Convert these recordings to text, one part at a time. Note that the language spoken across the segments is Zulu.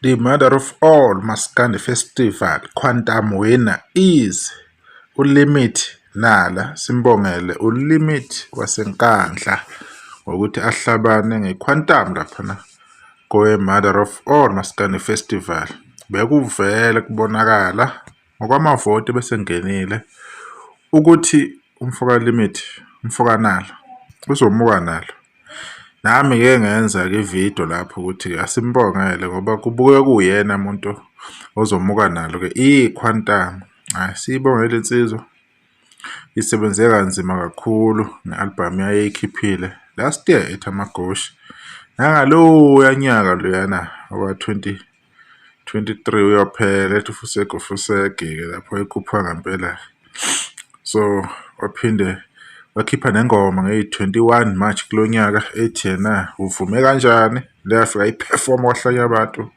The mother of all Maskandi Festival Quantum winner is uLimit Nala Simbongele uLimit waseNkandla ngokuthi ahlabane ngequantum laphana kowe-Mother of All Maskandi Festival. Bekuvele kubonakala ngokwamavoti besengenile ukuthi umfoka Limit, umfoka Nala uzomuka nalo. Nami-ke ngenza-ke ividiyo lapho ukuthi asimbongele ngoba kubuke kuyena umuntu ozomuka nalo-ke iquantum. Siyibongele insizwa, isebenze kanzima kakhulu nge-albhamu yayeyikhiphile last year ethi Amagoshi. Nangaloya nyaka loyana owa-2023 uyophela ethi Ufuseke-ke lapho ekhuphwa ngempela. So waphinde wakhipha nengoma ngeyi-21 March kulo nyaka ethi yena uvume kanjani, leyafika iperforma wahlanya abantu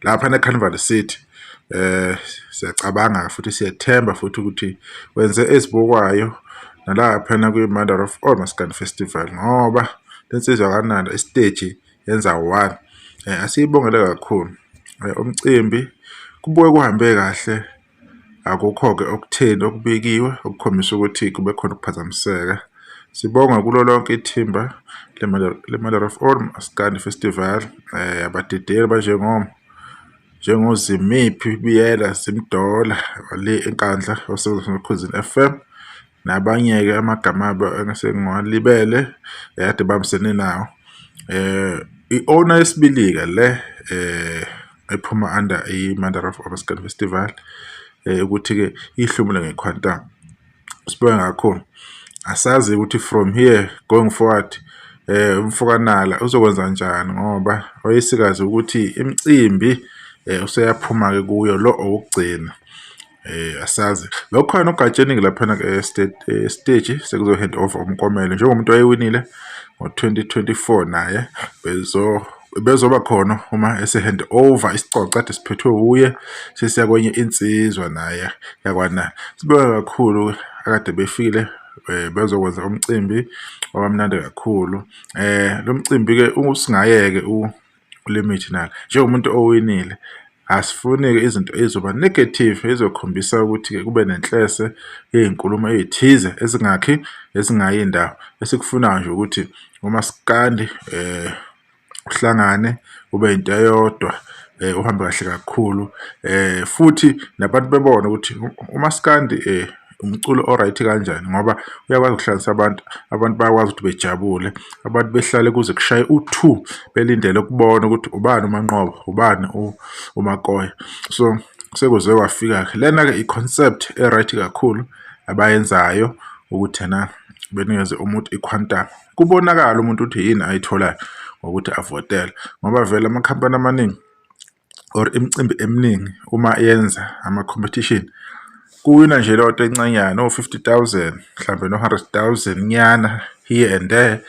lapha ne-Carnival City. Siyacabanga futhi siyethemba futhi ukuthi wenze ezibukwayo nalaphana kwi-Mother of All Maskandi Festival ngoba lensizwa kaNala isiteji yenza one. Asiyibongele kakhulu. Umcimbi kubuke kuhambe kahle, akukho-ke okutheni okubikiwe okukhombisa ukuthi kube khona ukuphazamiseka. Sibonga kulo lonke ithimba le-Mother of All Maskandi Festival, abadidiyeli njengozimiphi Biyela Zimdola wale eNkandla osekhuzini FM nabanye-ke amagama abo engase ngiwalibele ade bambisene nawo. I-owner yesibili-ke le ephuma under i-Mother of All Maskandi Festival ukuthi-ke ihlumule ngequantum. Sibonga kakhulu. Asazi ukuthi from here going forward umfoka Nala uzokwenza njani ngoba wayesikazi ukuthi imicimbi useyaphuma-ke kuyo lo owokugcina. Asazi lokhona ogatsheni laphana stage sekuzo hand over umkomelo njengomuntu owayewinile ngo-2024 naye bezoba khona uma ese-hand over isicoco kade siphethwe uye sesiya kwenye insizwa naye yakwaNala. Sibonga kakhulu akade befikile bezokwenza umcimbi wabamnandi kakhulu. Lo mcimbi-ke usingayeke uLimit Nala njengomuntu owinile, asifuni-ke izinto ezizoba negative ezokhombisa ukuthi-ke kube nenhlese yey'nkulumo ey'thize ezingayi indawo. Esikufunayo nje ukuthi uMaskandi uhlangane ube into eyodwa, uhambe kahle kakhulu, futhi nabantu bebona ukuthi uMaskandi umculo oright kanjani ngoba uyakwazi ukuhlanganisa abantu bayakwazi ukuthi bejabule, abantu behlale kuze kushaye u-2 belindele ukubona ukuthi ubani uManqoba, ubani uMakoya. So sekuze kwafika-ke lena-ke i-concept e-right kakhulu abayenzayo ukuthi ena benikeze umuntu iquantum, kubonakala umuntu ukuthi yini ayitholayo ngokuthi avotele ngoba vele amakhampani amaningi or imicimbi eminingi uma yenza ama-competition kuwina nje lento encanyana o-50,000 mhlambe no-100,000 nyana here and there.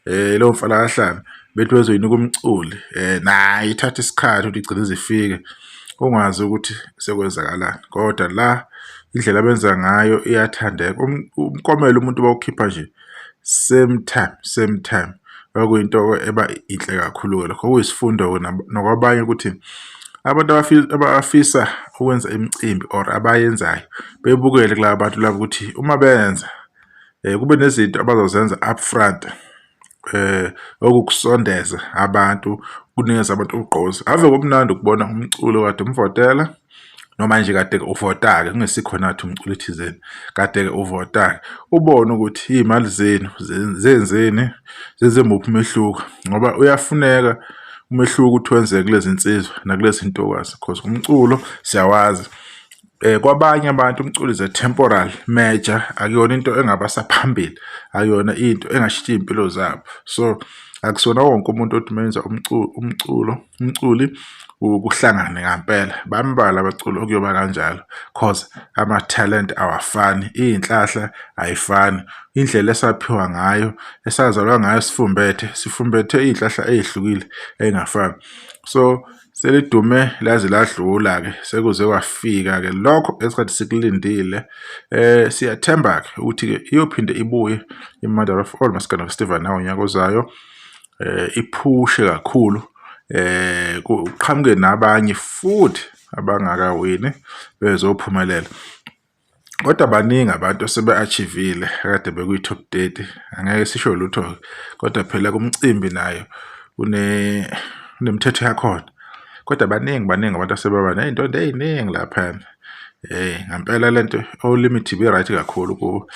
Leyo mfalakahlanu bethi bezoyinika umculi naye ithatha isikhathi ukuthi igcine zifike ungazi ukuthi sekwenzakalani, kodwa la indlela abenza ngayo iyathandeka. Umkomelo umuntu bawukhipha nje same time okuyinto eba inhle kakhulu-ke lokho kuyisifundo nokwabanye ukuthi abantu abafisa ukwenza imicimbi or abayenzayo bebukele kulaba bantu laba ukuthi uma benza kube nezinto abazozenza upfront okukusondeza abantu, kunikeza abantu ugqozi. Ave kumnandi ukubona umculo kade umvotela noma nje kade-ke uvota-ke kungesikho nathi umculo ethizeni, kade-ke uvota-ke ubone ukuthi iy'mali zenu zenzeni, zenze muphi umehluko ngoba uyafuneka umehluko ukuthi wenzeke kulezi nsizwa nakulezi ntokazi because umculo siyawazi. Kwabanye abantu umculo is a temporal measure, akuyona into engabasa phambili, akuyona into engashintsha iy'mpilo zabo. So akusona wonke umuntu othi menza umculi kuhlangane ngampela, bambalwa abaculi okuyoba kanjalo cause ama-talent awafani, iy'nhlahla ayifani, indlela esaphiwa ngayo, esazalwa ngayo sifumbethe iy'nhlahla ey'hlukile ey'ngafani. So selidume laze ladlula-ke sekuze kwafika-ke lokho esikade sikulindile. Siyathemba-ke ukuthi-ke iyophinde ibuye i-Mother of All Maskandi Festival nawo unyaka ozayo, iphushe kakhulu kuqhamuke nabanye futhi abangakawini bezophumelela. Kodwa baningi abantu sebe-achivile kade bekuyi-top 30, angeke sisho lutho, kodwa phela kumcimbi nayo kunemithetho yakhona. Kodwa baningi abantu asebeba ney'ndondo ey'ningi laphana. Ngempela lento oLimit ibe-right kakhulu kubo,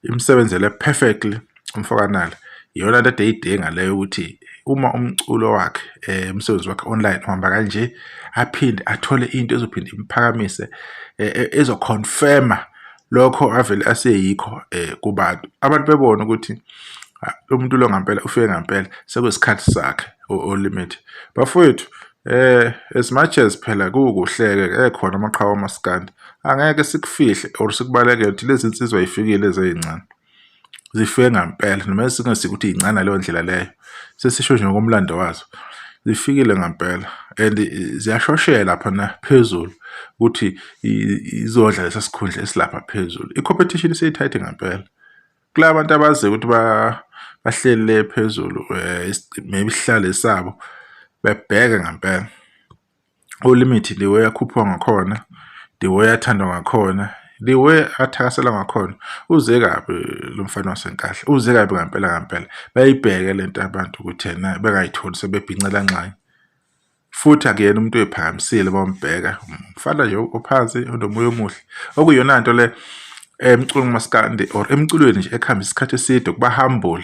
imsebenzele perfectly umfokanala. Iyona nto ade eyidinga leyo ukuthi uma umculo wakhe umsebenzi wakhe online uhamba kanje, aphinde athole into ezophinde imphakamise, ezoconfirma lokho avele aseyikho kubantu. Abantu bebona ukuthi lo muntu lo ngempela ufike ngempela, sekuyisikhathi sakhe oLimit. Bafowethu, as much as phela kukuhleke ekhona amaqhawe amaskandi, angeke sikufihle or sikubalekele ukuthi lezi nsizwa yifikile ezey'ncane. Zifike ngempela, noma singasike ukuthi iy'ncane leyo ndlela leyo, sesisho nje ngokomlando wazo, zifikile ngempela and ziyashoshela phana phezulu ukuthi izodla lesa sikhundla esilapha phezulu. I-competition iseyithathe ngempela. Kula bantu abazi ukuthi bahlele phezulu, maybe isihlalo sabo, bebheke ngempela. oLimit the way akhuphwa ngakhona, the way athandwa ngakhona, the way athakasela ngakhona, uze kabi lo mfana wasenkahla, uze kabi ngempela. Bayibheke lento abantu ukuthi yena bengayitholi sebebhincela nxanye. Futhi akuyena umuntu oyiphakamisile bambheka, umfana nje ophansi onomoya omuhle. Okuyiyona nto le emculo maskandi or emculweni nje ekuhamba isikhathi eside, kuba humble,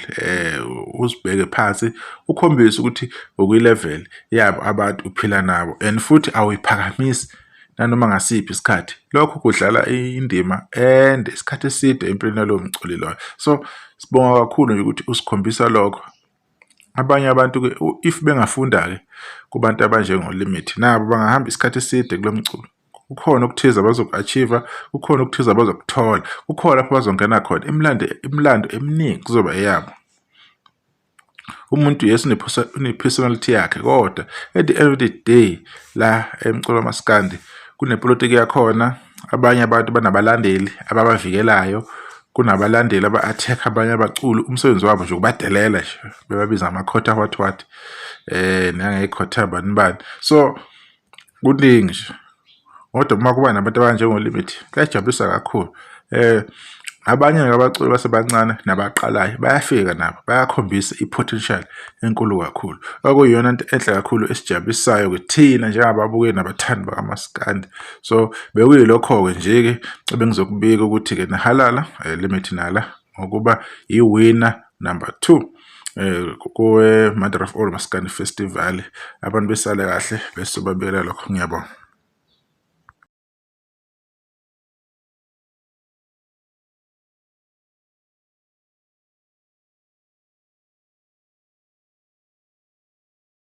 uzibheke phansi, ukhombise ukuthi ukuyi-level yabo abantu uphila nabo, and futhi awuyiphakamisi nanoma ngasiphi isikhathi. Lokho kudlala indima and isikhathi eside empilweni yalowo mculi loyo. So sibonga kakhulu nje ukuthi usikhombisa lokho. Abanye abantu-ke if bengafunda-ke kubantu abanjengoLimit, nabo bangahamba isikhathi eside kulo mculo. Kukhona okuthize abazoku-achieve, kukhona okuthize abazokuthola, kukhona lapho bazongena khona. Imilando eminingi kuzoba eyabo. Umuntu yes une-personality yakhe, kodwa at the end of the day la emculo maskandi kunepolitiki yakhona. Abanye abantu banabalandeli ababavikelayo, kunabalandeli aba-attack abanye abaculi. Umsebenzi wabo nje ukubadelela nje, bebabiza amakhotha what nangeyikhotha bani. So kuningi nje, kodwa uma kuba nabantu abanjengoLimit kuyajabulisa kakhulu. Abanye abaculi basebancane nabaqalayo bayafika nabo, bayakhombisa i-potential enkulu kakhulu. Okuyiyona nto enhle kakhulu esijabulisayo kuthina njengababukeli nabathandi bakamaskandi. So bekuyilokho-ke nje-ke ebengizokubika ukuthi-ke nahalala Limit nala ngokuba i-winner number 2 kuwe Mother of All Maskandi Festival. Abantu besale kahle bese babekela lokho. Ngiyabonga.